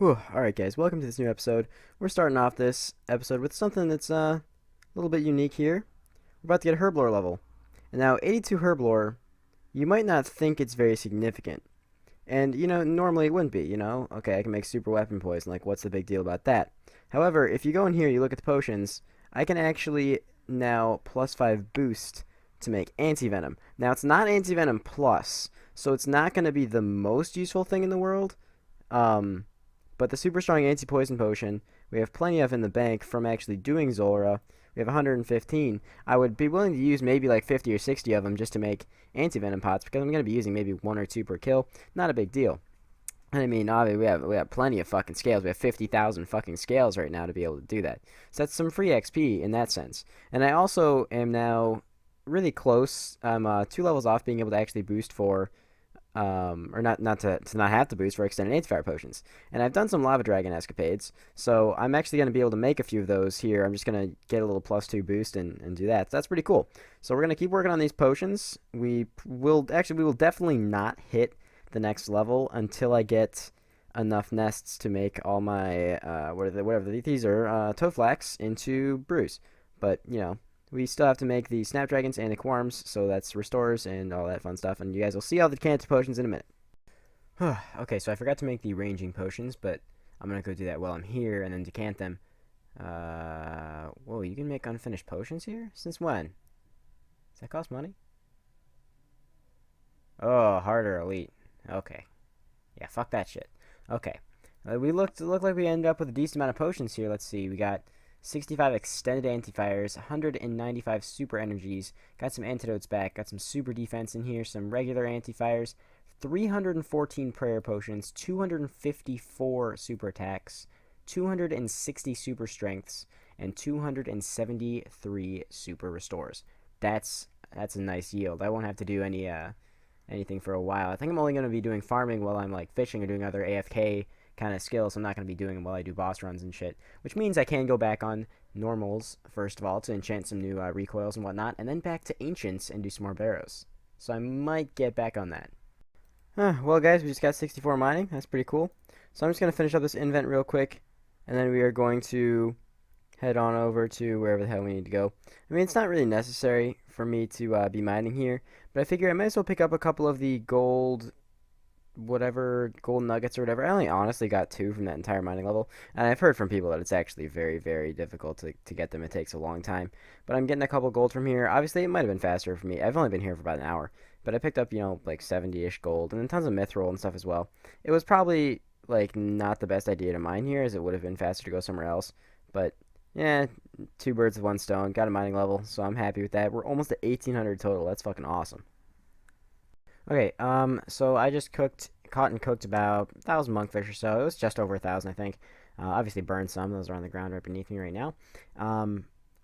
Whew. Alright guys, welcome to this new episode. We're starting off this episode with something that's a little bit unique here. We're about to get a herblore level. And now 82 herblore, you might not think it's very significant. And, normally it wouldn't be, Okay, I can make super weapon poison, like what's the big deal about that? However, if you go in here, you look at the potions, I can actually now plus 5 boost to make anti-venom. Now it's not anti-venom plus, so it's not going to be the most useful thing in the world. Um, but the super strong anti-poison potion, we have plenty of in the bank from actually doing Zolra. We have 115. I would be willing to use maybe like 50 or 60 of them just to make anti-venom pots because I'm going to be using maybe 1 or 2 per kill. Not a big deal. And I mean, obviously, we have plenty of fucking scales. We have 50,000 fucking scales right now to be able to do that. So that's some free XP in that sense. And I also am now really close. I'm 2 levels off being able to actually boost for or not not have to boost for extended anti-fire potions. And I've done some lava dragon escapades, so I'm actually going to be able to make a few of those here. I'm just going to get a little +2 boost and do that. So that's pretty cool. So we're going to keep working on these potions. We will definitely not hit the next level until I get enough nests to make all my whatever these are toadflax into brews. But we still have to make the snapdragons and the quarms, so that's restores and all that fun stuff. And you guys will see all the cancer potions in a minute. Okay, so I forgot to make the ranging potions, but I'm gonna go do that while I'm here and then decant them. Whoa, you can make unfinished potions here? Since when? Does that cost money? Oh, harder elite. Okay. Yeah, fuck that shit. Okay. Looked like we ended up with a decent amount of potions here. Let's see. We got 65 extended anti-fires, 195 super energies, got some antidotes back, got some super defense in here, some regular anti-fires, 314 prayer potions, 254 super attacks, 260 super strengths, and 273 super restores. That's a nice yield. I won't have to do anything for a while. I think I'm only going to be doing farming while I'm like fishing or doing other AFK kind of skills. I'm not going to be doing them while I do boss runs and shit, which means I can go back on normals first of all to enchant some new recoils and whatnot, and then back to ancients and do some more barrows. So I might get back on that. Well, guys, we just got 64 mining. That's pretty cool. So I'm just going to finish up this invent real quick, and then we are going to head on over to wherever the hell we need to go. I mean, it's not really necessary for me to be mining here, but I figure I might as well pick up a couple of the gold gold nuggets or whatever. I only honestly got 2 from that entire mining level, and I've heard from people that it's actually very, very difficult to get them. It takes a long time, but I'm getting a couple gold from here. Obviously, it might have been faster for me. I've only been here for about an hour, but I picked up, like 70-ish gold, and then tons of mithril and stuff as well. It was probably, like, not the best idea to mine here, as it would have been faster to go somewhere else, but, yeah, 2 birds with 1 stone. Got a mining level, so I'm happy with that. We're almost at 1,800 total. That's fucking awesome. Okay, so I just caught and cooked about 1,000 monkfish or so. It was just over 1,000, I think. Obviously burned some. Those are on the ground right beneath me right now.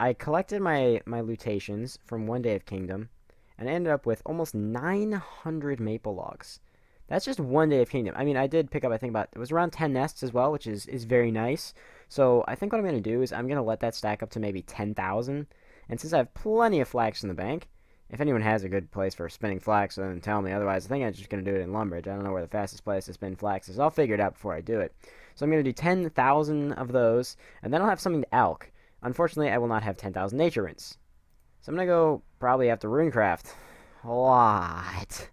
I collected my lutations from one day of Kingdom, and I ended up with almost 900 maple logs. That's just one day of Kingdom. I mean, I did pick up, I think it was around 10 nests as well, which is very nice. So I think what I'm going to do is I'm going to let that stack up to maybe 10,000. And since I have plenty of flax in the bank, if anyone has a good place for spinning flax, then tell me. Otherwise, I think I'm just going to do it in Lumbridge. I don't know where the fastest place to spin flax is. I'll figure it out before I do it. So I'm going to do 10,000 of those, and then I'll have something to alch. Unfortunately, I will not have 10,000 nature runes. So I'm going to go probably after runecraft. What?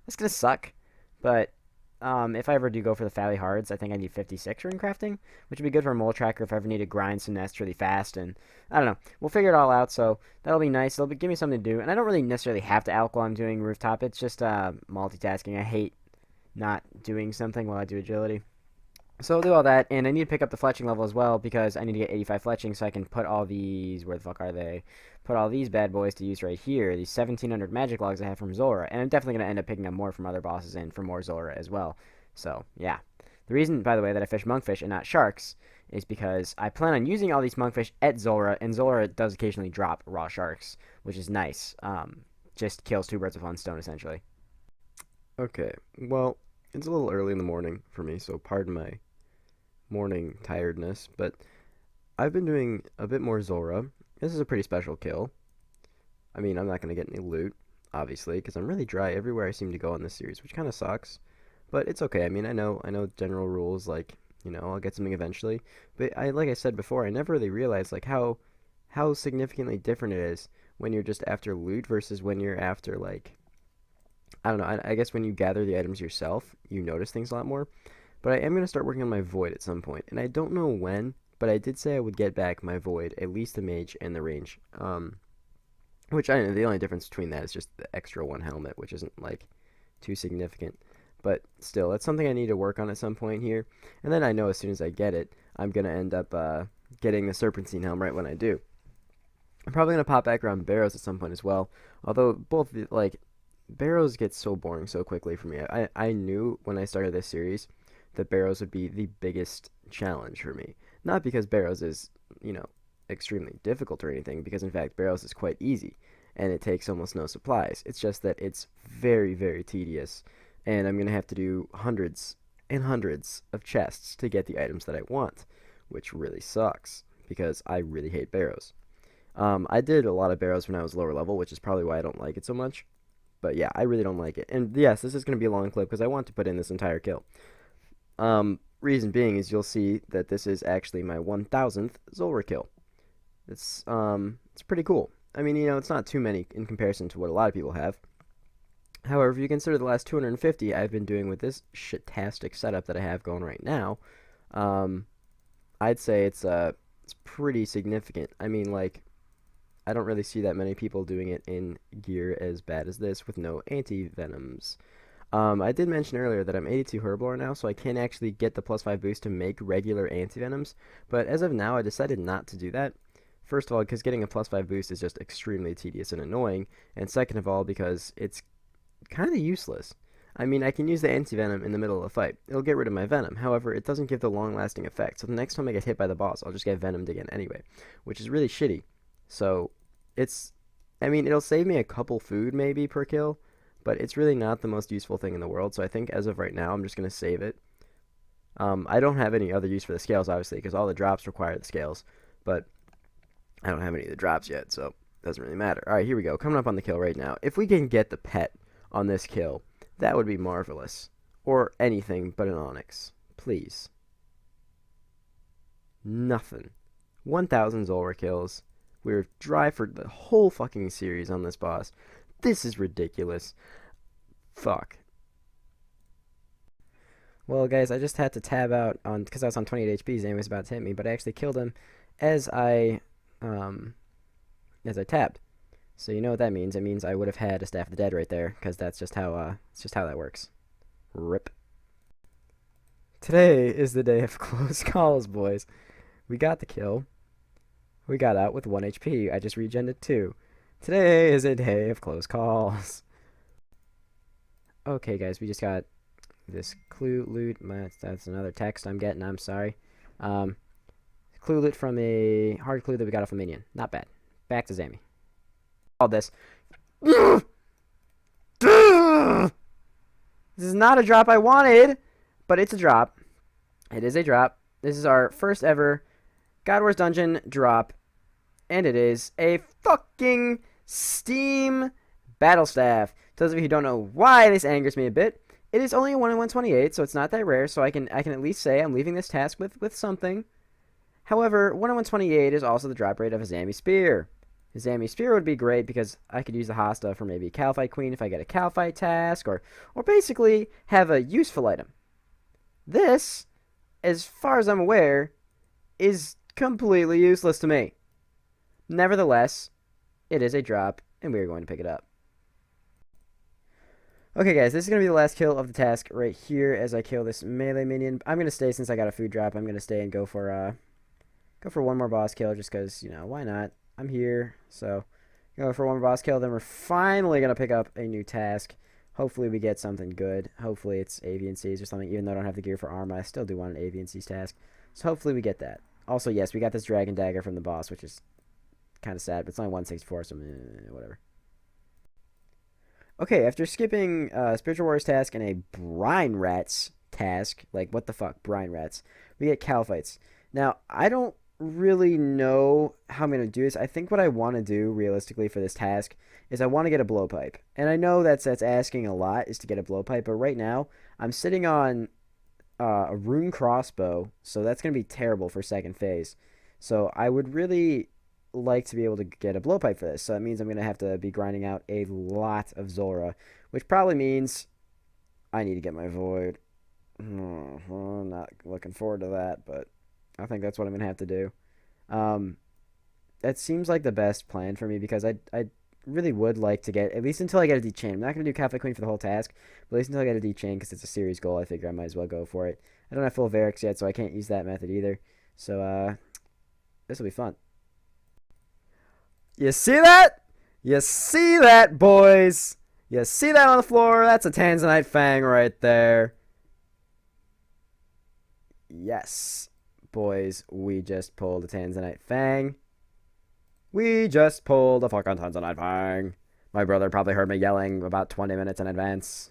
That's going to suck. But if I ever do go for the Valley Hards, I think I need 56 rune crafting, which would be good for a mole tracker if I ever need to grind some nests really fast. And I don't know. We'll figure it all out, so that'll be nice. Give me something to do. And I don't really necessarily have to alch while I'm doing rooftop. It's just multitasking. I hate not doing something while I do agility. So I'll do all that, and I need to pick up the fletching level as well because I need to get 85 fletching so I can put all these, where the fuck are they? Put all these bad boys to use right here, these 1,700 magic logs I have from Zora, and I'm definitely going to end up picking up more from other bosses and for more Zora as well. So, yeah. The reason, by the way, that I fish monkfish and not sharks is because I plan on using all these monkfish at Zora, and Zora does occasionally drop raw sharks, which is nice. Just kills 2 birds with 1 stone, essentially. Okay, well, it's a little early in the morning for me, so pardon my morning tiredness, but I've been doing a bit more Zora. This is a pretty special kill. I mean, I'm not going to get any loot, obviously, because I'm really dry everywhere I seem to go in this series, which kind of sucks, but it's okay. I mean, I know general rules, like, You know, I'll get something eventually. But like I said before, I never really realized like how significantly different it is when you're just after loot versus when you're after like I don't know. I guess when you gather the items yourself, you notice things a lot more. But I am going to start working on my void at some point, and I don't know when. But I did say I would get back my void, at least the mage and the range. Which I know the only difference between that is just the extra one helmet, which isn't like too significant. But still, that's something I need to work on at some point here. And then I know as soon as I get it, I'm gonna end up getting the Serpentine helm right when I do. I'm probably gonna pop back around Barrows at some point as well. Although both like Barrows get so boring so quickly for me. I knew when I started this series that Barrows would be the biggest challenge for me. Not because Barrows is, you know, extremely difficult or anything, because in fact Barrows is quite easy and it takes almost no supplies. It's just that it's very, very tedious, and I'm going to have to do hundreds and hundreds of chests to get the items that I want, which really sucks because I really hate Barrows. I did a lot of Barrows when I was lower level, which is probably why I don't like it so much. But yeah, I really don't like it. And yes, this is going to be a long clip because I want to put in this entire kill. Reason being is you'll see that this is actually my 1000th Zulrah kill. It's pretty cool. I mean, you know, it's not too many in comparison to what a lot of people have. However, if you consider the last 250 I've been doing with this shit-tastic setup that I have going right now, I'd say it's pretty significant. I mean, like, I don't really see that many people doing it in gear as bad as this with no anti-venoms. I did mention earlier that I'm 82 Herblore now, so I can actually get the +5 boost to make regular anti-venoms, but as of now, I decided not to do that. First of all, because getting a +5 boost is just extremely tedious and annoying, and second of all, because it's kind of useless. I mean, I can use the anti-venom in the middle of a fight. It'll get rid of my venom. However, it doesn't give the long-lasting effect, so the next time I get hit by the boss, I'll just get venomed again anyway, which is really shitty. So, I mean, it'll save me a couple food maybe per kill, but it's really not the most useful thing in the world, so I think as of right now, I'm just going to save it. I don't have any other use for the scales, obviously, because all the drops require the scales, but I don't have any of the drops yet, so it doesn't really matter. Alright, here we go. Coming up on the kill right now. If we can get the pet on this kill, that would be marvelous. Or anything but an onyx. Please. Nothing. 1000 Zulrah kills. We're dry for the whole fucking series on this boss. This is ridiculous. Fuck. Well, guys, I just had to tab out on because I was on 28 HP. Zane was about to hit me, but I actually killed him as I tabbed. So you know what that means? It means I would have had a Staff of the Dead right there, because that's just how it's just how that works. Rip. Today is the day of close calls, boys. We got the kill. We got out with 1 HP. I just regened it 2. Today is a day of close calls. Okay, guys, we just got this clue loot. That's another text I'm getting. I'm sorry. Clue loot from a hard clue that we got off a minion. Not bad. Back to Zammy. All this. This is not a drop I wanted, but it's a drop. It is a drop. This is our first ever God Wars Dungeon drop, and it is a fucking Steam Battle Staff. To those of you who don't know why this angers me a bit, it is only a 1 in 128, so it's not that rare. So I can at least say I'm leaving this task with something. However, 1 in 128 is also the drop rate of a Zammy Spear. A Zammy Spear would be great because I could use the Hosta for maybe a Calfight Queen if I get a Calfight task, or basically have a useful item. This, as far as I'm aware, is completely useless to me. Nevertheless, it is a drop, and we are going to pick it up. Okay, guys, this is going to be the last kill of the task right here as I kill this melee minion. I'm going to stay since I got a food drop. I'm going to stay and go for one more boss kill just because, you know, why not? I'm here, so go for one more boss kill. Then we're finally going to pick up a new task. Hopefully we get something good. Hopefully it's Avian Seas or something. Even though I don't have the gear for armor, I still do want an Avian Seas task. So hopefully we get that. Also, yes, we got this Dragon Dagger from the boss, which is kind of sad, but it's only 164, so whatever. Okay, after skipping Spiritual Warriors task and a Brine Rats task, like, what the fuck, Brine Rats, we get Calfights. Now, I don't really know how I'm going to do this. I think what I want to do, realistically, for this task is I want to get a Blowpipe. And I know that's asking a lot, is to get a Blowpipe, but right now, I'm sitting on a rune crossbow, so that's going to be terrible for second phase. So I would really like to be able to get a blowpipe for this. So that means I'm going to have to be grinding out a lot of Zora, which probably means I need to get my Void. I'm not looking forward to that, but I think that's what I'm going to have to do. Um, that seems like the best plan for me because I really would like to get, at least until I get a D-Chain. I'm not going to do Catholic Queen for the whole task, but at least until I get a D-Chain because it's a series goal, I figure I might as well go for it. I don't have full Varix yet, so I can't use that method either. So, this will be fun. You see that? You see that, boys? You see that on the floor? That's a Tanzanite Fang right there. Yes, boys, we just pulled a Tanzanite Fang. We just pulled a fucking Tanzanite Fang. My brother probably heard me yelling about 20 minutes in advance.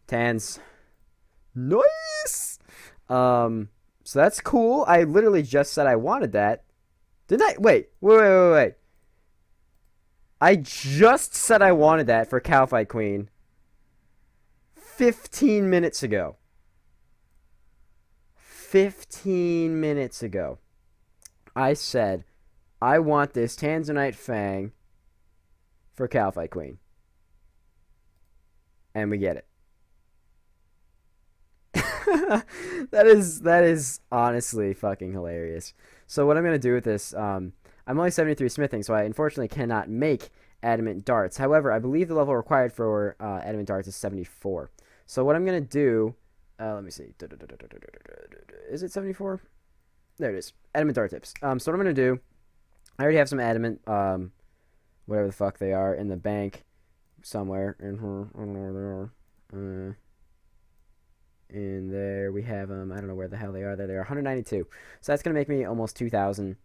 Tans. Nice! So that's cool. I literally just said I wanted that. Didn't I? Wait. I just said I wanted that for Cowfight Queen 15 minutes ago. 15 minutes ago. I said, I want this Tanzanite Fang for Cowfight Queen. And we get it. that is honestly fucking hilarious. So what I'm going to do with this, I'm only 73 smithing, so I unfortunately cannot make adamant darts. However, I believe the level required for adamant darts is 74. So what I'm going to do, let me see. Is it 74? There it is. Adamant dart tips. So what I'm going to do, I already have some adamant, whatever the fuck they are, in the bank somewhere. I don't know where they are. In there we have them. I don't know where the hell they are. There they are. 192. So that's going to make me almost 2,000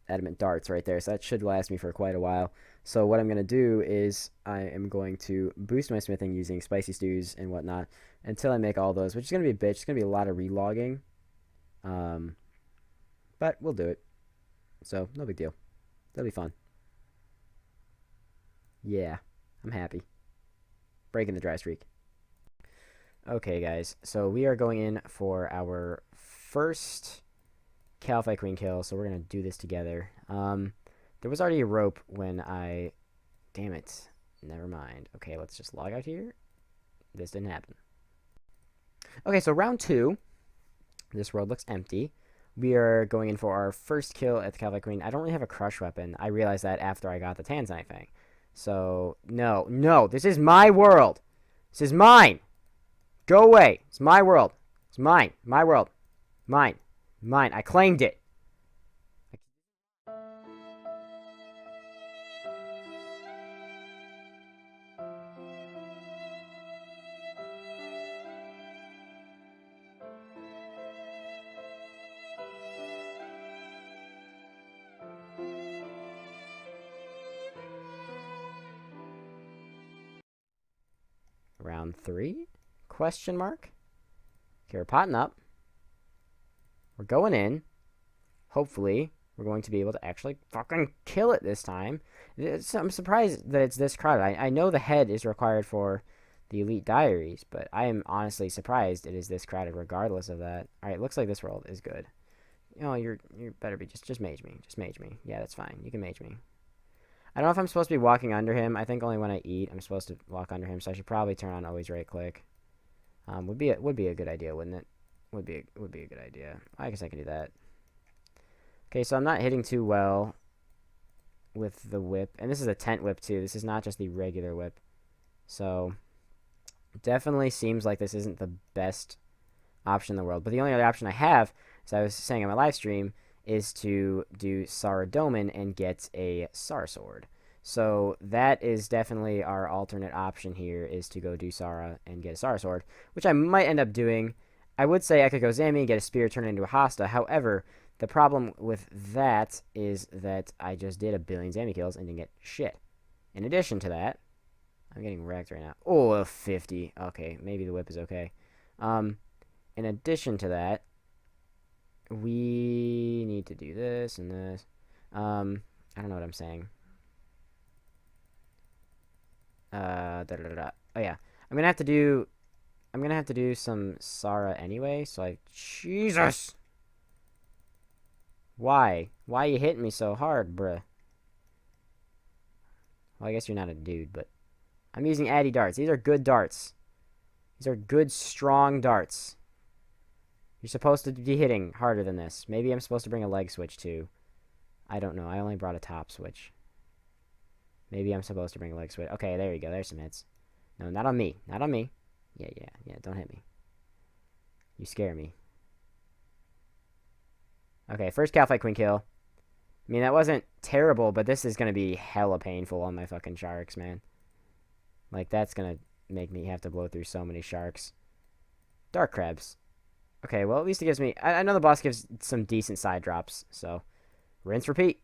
adamant darts right there. So that should last me for quite a while. So what I'm going to do is I am going to boost my smithing using spicy stews and whatnot until I make all those, which is going to be a bitch. It's going to be a lot of relogging. But we'll do it. So no big deal. That'll be fun. Yeah, I'm happy. Breaking the dry streak. Okay, guys. So we are going in for our first Cowfight Queen kill. So we're going to do this together. There was already a rope when I... Damn it. Never mind. Okay, let's just log out here. This didn't happen. Okay, so round 2. This world looks empty. We are going in for our first kill at the Cowfight Queen. I don't really have a crush weapon. I realized that after I got the Tanzanite Fang. So, no. This is my world. This is mine. Go away. It's my world. It's mine. My world. Mine. I claimed it. Round 3? Question mark? Okay, we're potting up. We're going in. Hopefully, we're going to be able to actually fucking kill it this time. I'm surprised that it's this crowded. I know the head is required for the Elite Diaries, but I am honestly surprised it is this crowded regardless of that. Alright, looks like this world is good. Oh, you better be just mage me. Just mage me. Yeah, that's fine. You can mage me. I don't know if I'm supposed to be walking under him. I think only when I eat I'm supposed to walk under him, so I should probably turn on always right click. Would be a good idea, wouldn't it? Would be a good idea. I guess I can do that. Okay, so I'm not hitting too well with the whip, and this is a tent whip too. This is not just the regular whip. So definitely seems like this isn't the best option in the world. But the only other option I have, as I was saying on my live stream, is to do Saradomin and get a Sar Sword. So that is definitely our alternate option here, is to go do Sara and get a Sar Sword, which I might end up doing. I would say I could go Zami and get a spear, turn it into a Hasta. However, the problem with that is that I just did a billion Zami kills and didn't get shit. In addition to that, I'm getting wrecked right now. Oh, a 50. Okay, maybe the whip is okay. In addition to that, we need to do this and this. I don't know what I'm saying. Oh yeah, I'm gonna I'm gonna have to do some Sarah anyway, so Jesus! Why? Why you hitting me so hard, bruh? Well, I guess you're not a dude, but... I'm using Addy darts. These are good darts. These are good, strong darts. You're supposed to be hitting harder than this. Maybe I'm supposed to bring a leg switch, too. I don't know. I only brought a top switch. Maybe I'm supposed to bring a leg switch. Okay, there you go. There's some hits. No, not on me. Not on me. Yeah. Don't hit me. You scare me. Okay, first Catfight Queen kill. I mean, that wasn't terrible, but this is going to be hella painful on my fucking sharks, man. Like, that's going to make me have to blow through so many sharks. Dark crabs. Okay, well, at least it gives me... I know the boss gives some decent side drops, so... Rinse, repeat.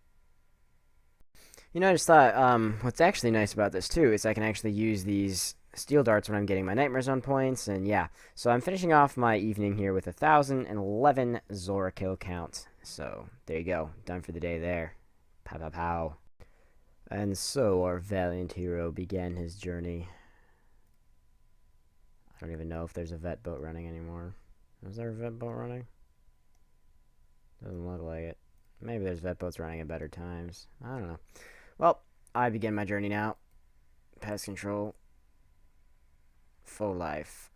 You know, I just thought, what's actually nice about this, too, is I can actually use these steel darts when I'm getting my Nightmare Zone points, and yeah. So I'm finishing off my evening here with 1,011 Zora kill count. So, there you go. Done for the day there. Pow, pow, pow. And so our valiant hero began his journey. I don't even know if there's a vet boat running anymore. Is there a vet boat running? Doesn't look like it. Maybe there's vet boats running at better times. I don't know. Well, I begin my journey now. Pest control. Full life.